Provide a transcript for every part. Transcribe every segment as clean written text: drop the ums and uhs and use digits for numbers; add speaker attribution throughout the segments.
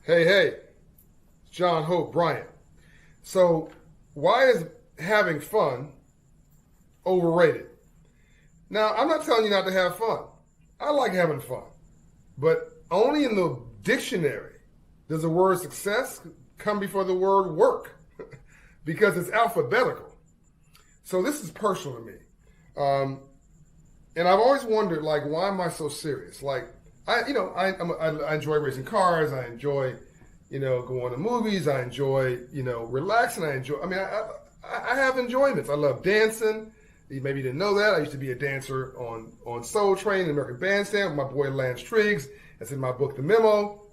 Speaker 1: Hey, it's John Hope Bryant. So, why is having fun overrated? Now, I'm not telling you not to have fun. I like having fun. But only in the dictionary does the word success come before the word work because it's alphabetical. So, this is personal to me. And I've always wondered, like, why am I so serious? Like, I enjoy racing cars. I enjoy, going to movies. I enjoy, relaxing. I have enjoyments. I love dancing. You maybe didn't know that. I used to be a dancer on Soul Train, American Bandstand with my boy Lance Triggs. That's in my book, The Memo.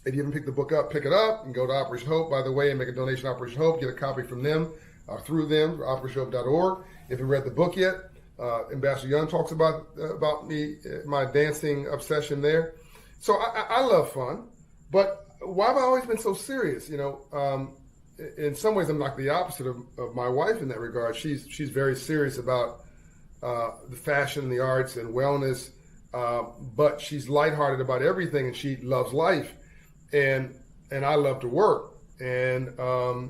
Speaker 1: If you haven't picked the book up, pick it up and go to Operation Hope, by the way, and make a donation to Operation Hope. Get a copy from them or through them, operationhope.org. If you read the book yet, Ambassador Young talks about me, my dancing obsession there. So I love fun, but why have I always been so serious? In some ways, I'm like the opposite of my wife in that regard. She's very serious about the fashion and the arts and wellness, but she's lighthearted about everything, and she loves life, and I love to work, and I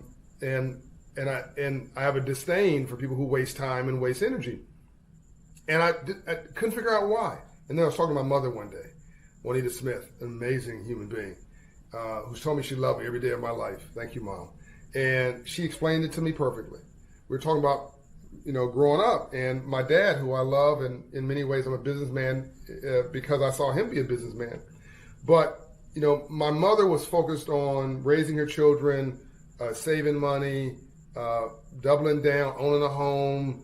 Speaker 1: have a disdain for people who waste time and waste energy. And I couldn't figure out why. And then I was talking to my mother one day, Juanita Smith, an amazing human being, who's told me she loved me every day of my life. Thank you, Mom. And she explained it to me perfectly. We were talking about, growing up. And my dad, who I love, and in many ways I'm a businessman because I saw him be a businessman. But, my mother was focused on raising her children, saving money, doubling down, owning a home,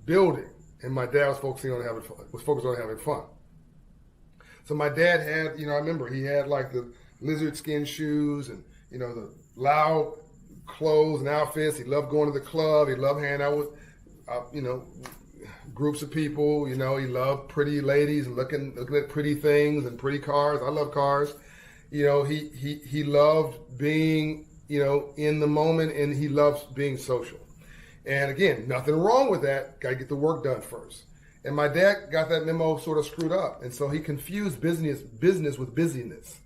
Speaker 1: building, and my dad was focused on having fun. So my dad had, I remember he had like the lizard skin shoes and, the loud clothes and outfits. He loved going to the club. He loved hanging out with, groups of people. He loved pretty ladies and looking at pretty things and pretty cars. I love cars. He loved being, in the moment, and he loves being social. And again, nothing wrong with that. Got to get the work done first. And my dad got that memo sort of screwed up. And so he confused business with busyness.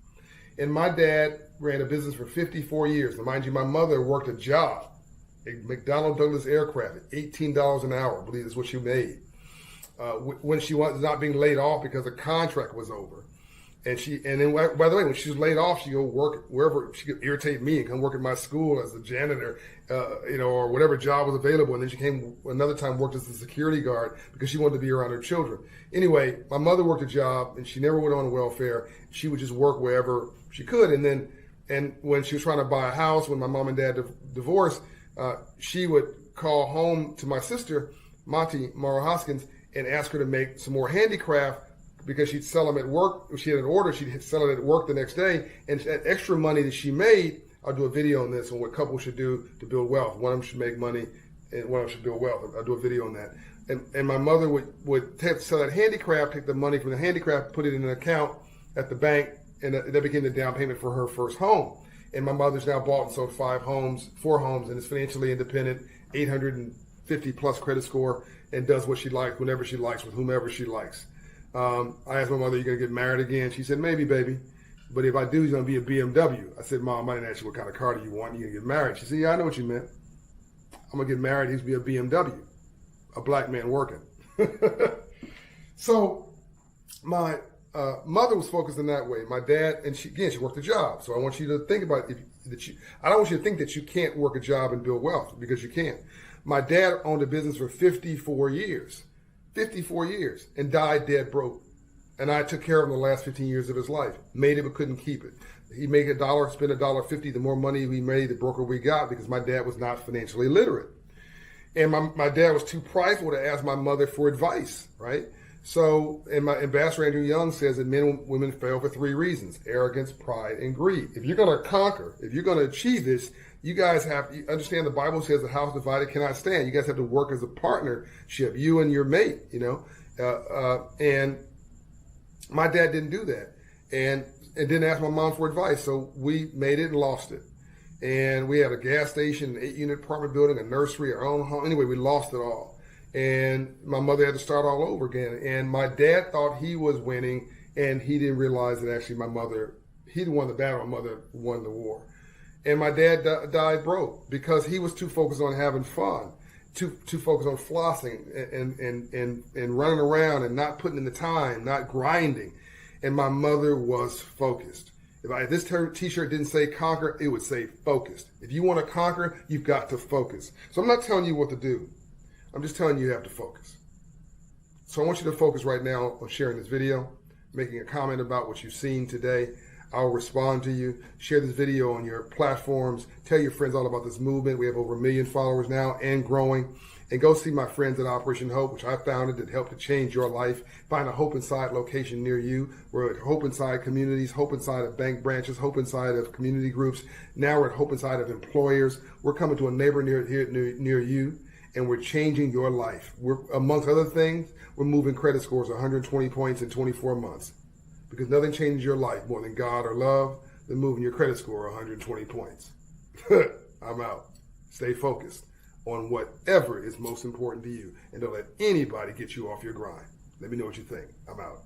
Speaker 1: And my dad ran a business for 54 years. And mind you, my mother worked a job, a McDonnell Douglas aircraft at $18 an hour. I believe that's what she made. When she was not being laid off because the contract was over. And then, by the way, when she was laid off, she'd go work wherever. She could irritate me and come work at my school as a janitor, or whatever job was available. And then she came another time, worked as a security guard because she wanted to be around her children. Anyway, my mother worked a job and she never went on welfare. She would just work wherever she could. And when she was trying to buy a house, when my mom and dad divorced, she would call home to my sister, Monty Morrow Hoskins, and ask her to make some more handicraft, because she'd sell them at work. If she had an order, she'd sell it at work the next day. And that extra money that she made, I'll do a video on this on what couples should do to build wealth. One of them should make money and one of them should build wealth. I'll do a video on that. And my mother would sell that handicraft, take the money from the handicraft, put it in an account at the bank, and that became the down payment for her first home. And my mother's now bought and sold 4 homes, and is financially independent, 850 plus credit score, and does what she likes, whenever she likes, with whomever she likes. I asked my mother, "You gonna get married again?" She said, "Maybe, baby. But if I do, it's gonna be a BMW." I said, "Mom, I didn't ask you what kind of car do you want. You gonna get married?" She said, "Yeah, I know what you meant. I'm gonna get married. He's gonna be a BMW, a black man working." So my mother was focused in that way. My dad, and she worked a job. So I want you to think about I don't want you to think that you can't work a job and build wealth, because you can. My dad owned a business for 54 years. 54 years, and died dead broke. And I took care of him the last 15 years of his life. Made it but couldn't keep it. He made $1, spent $1.50. The more money we made, the broker we got, because my dad was not financially literate. And my dad was too prideful to ask my mother for advice, right? So, and my Ambassador Andrew Young says that men and women fail for 3 reasons: arrogance, pride, and greed. If you're going to conquer, if you're going to achieve this, you guys have to understand the Bible says the house divided cannot stand. You guys have to work as a partnership, you and your mate, and my dad didn't do that, and didn't ask my mom for advice. So we made it and lost it. And we had a gas station, an 8-unit apartment building, a nursery, our own home. Anyway, we lost it all. And my mother had to start all over again. And my dad thought he was winning, And he didn't realize that actually my mother, he won the battle, my mother won the war. And my dad died broke because he was too focused on having fun, too focused on flossing and running around and not putting in the time, not grinding. And my mother was focused. If this t-shirt didn't say conquer, it would say focused. If you want to conquer, you've got to focus. So I'm not telling you what to do. I'm just telling you you have to focus. So I want you to focus right now on sharing this video, making a comment about what you've seen today. I'll respond to you. Share this video on your platforms. Tell your friends all about this movement. We have over 1 million followers now and growing. And go see my friends at Operation Hope, which I founded that helped to change your life. Find a Hope Inside location near you. We're at Hope Inside communities, Hope Inside of bank branches, Hope Inside of community groups. Now we're at Hope Inside of employers. We're coming to a neighbor near you, and we're changing your life. We're, amongst other things, we're moving credit scores 120 points in 24 months. Because nothing changes your life more than God or love than moving your credit score 120 points. I'm out. Stay focused on whatever is most important to you, and don't let anybody get you off your grind. Let me know what you think. I'm out.